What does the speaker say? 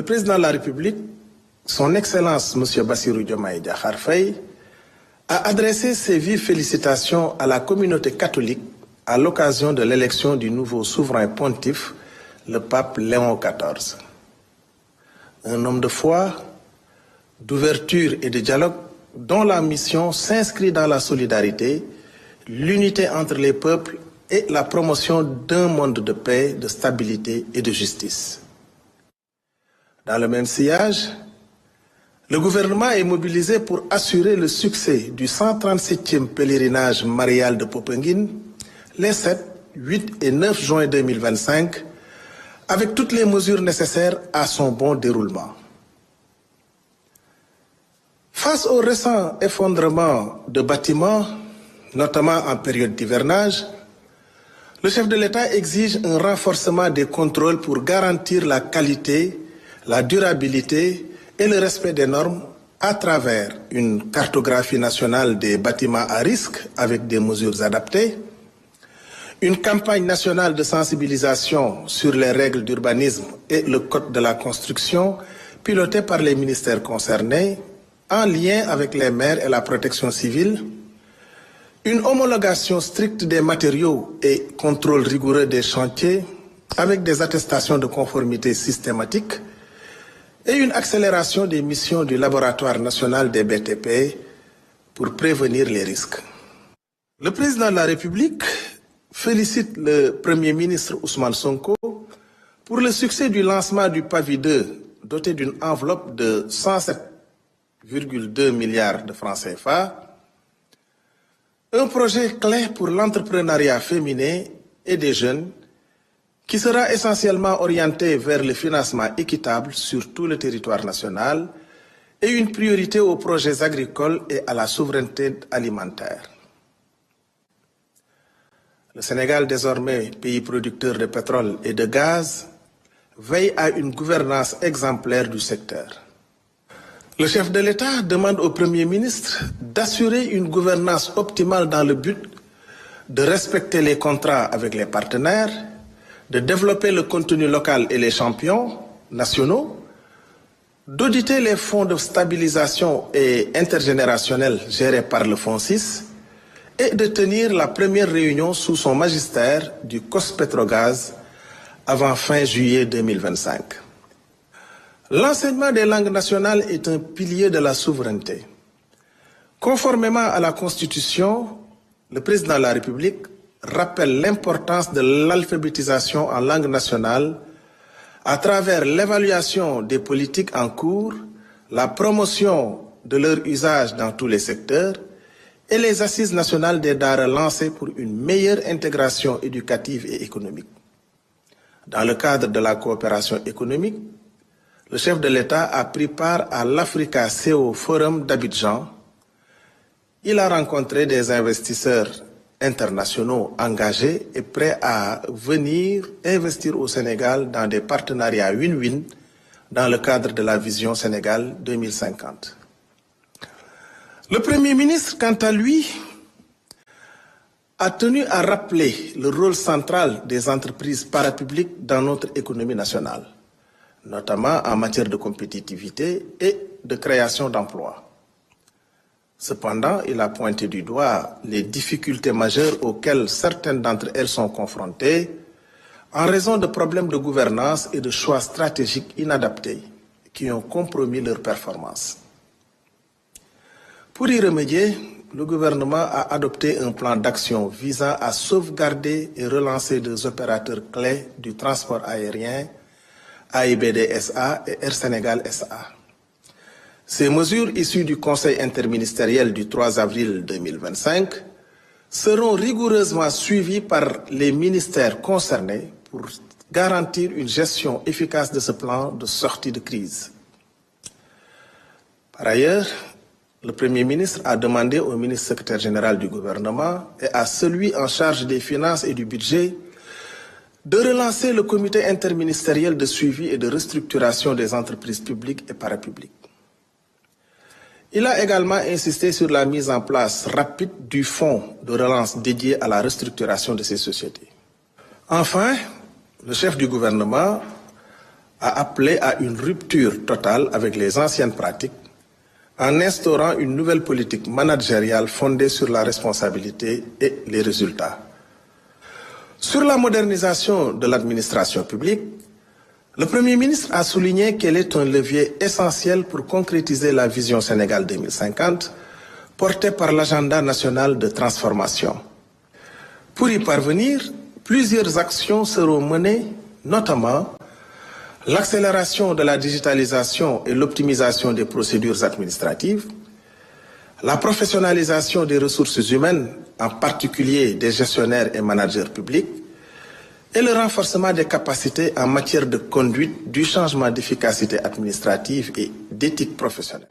Le président de la République, son Excellence M. Bassirou Diomaye Diakhar Faye, a adressé ses vives félicitations à la communauté catholique à l'occasion de l'élection du nouveau souverain pontife, le pape Léon XIV. Un homme de foi, d'ouverture et de dialogue dont la mission s'inscrit dans la solidarité, l'unité entre les peuples et la promotion d'un monde de paix, de stabilité et de justice. Dans le même sillage, le gouvernement est mobilisé pour assurer le succès du 137e pèlerinage marial de Popenguine les 7, 8 et 9 juin 2025, avec toutes les mesures nécessaires à son bon déroulement. Face au récent effondrement de bâtiments, notamment en période d'hivernage, le chef de l'État exige un renforcement des contrôles pour garantir la qualité, la durabilité et le respect des normes à travers une cartographie nationale des bâtiments à risque avec des mesures adaptées, une campagne nationale de sensibilisation sur les règles d'urbanisme et le code de la construction pilotée par les ministères concernés en lien avec les maires et la protection civile, une homologation stricte des matériaux et contrôle rigoureux des chantiers avec des attestations de conformité systématiques et une accélération des missions du Laboratoire national des BTP pour prévenir les risques. Le président de la République félicite le Premier ministre Ousmane Sonko pour le succès du lancement du PAVI 2 doté d'une enveloppe de 107,2 milliards de francs CFA, un projet clé pour l'entrepreneuriat féminin et des jeunes qui sera essentiellement orienté vers le financement équitable sur tout le territoire national et une priorité aux projets agricoles et à la souveraineté alimentaire. Le Sénégal, désormais pays producteur de pétrole et de gaz, veille à une gouvernance exemplaire du secteur. Le chef de l'État demande au Premier ministre d'assurer une gouvernance optimale dans le but de respecter les contrats avec les partenaires, de développer le contenu local et les champions nationaux, d'auditer les fonds de stabilisation et intergénérationnels gérés par le Fonds 6 et de tenir la première réunion sous son magistère du COS-Petrogaz avant fin juillet 2025. L'enseignement des langues nationales est un pilier de la souveraineté. Conformément à la Constitution, le président de la République rappelle l'importance de l'alphabétisation en langue nationale à travers l'évaluation des politiques en cours, la promotion de leur usage dans tous les secteurs et les assises nationales des daara lancées pour une meilleure intégration éducative et économique. Dans le cadre de la coopération économique, le chef de l'État a pris part à l'Africa CEO Forum d'Abidjan. Il a rencontré des investisseurs internationaux engagés et prêts à venir investir au Sénégal dans des partenariats win-win dans le cadre de la vision Sénégal 2050. Le Premier ministre, quant à lui, a tenu à rappeler le rôle central des entreprises parapubliques dans notre économie nationale, notamment en matière de compétitivité et de création d'emplois. Cependant, il a pointé du doigt les difficultés majeures auxquelles certaines d'entre elles sont confrontées en raison de problèmes de gouvernance et de choix stratégiques inadaptés qui ont compromis leur performance. Pour y remédier, le gouvernement a adopté un plan d'action visant à sauvegarder et relancer des opérateurs clés du transport aérien, AIBD SA et Air Sénégal SA. Ces mesures issues du Conseil interministériel du 3 avril 2025 seront rigoureusement suivies par les ministères concernés pour garantir une gestion efficace de ce plan de sortie de crise. Par ailleurs, le Premier ministre a demandé au ministre secrétaire général du gouvernement et à celui en charge des finances et du budget de relancer le comité interministériel de suivi et de restructuration des entreprises publiques et parapubliques. Il a également insisté sur la mise en place rapide du fonds de relance dédié à la restructuration de ces sociétés. Enfin, le chef du gouvernement a appelé à une rupture totale avec les anciennes pratiques en instaurant une nouvelle politique managériale fondée sur la responsabilité et les résultats. Sur la modernisation de l'administration publique, le Premier ministre a souligné qu'elle est un levier essentiel pour concrétiser la vision Sénégal 2050 portée par l'agenda national de transformation. Pour y parvenir, plusieurs actions seront menées, notamment l'accélération de la digitalisation et l'optimisation des procédures administratives, la professionnalisation des ressources humaines, en particulier des gestionnaires et managers publics, et le renforcement des capacités en matière de conduite, du changement d'efficacité administrative et d'éthique professionnelle.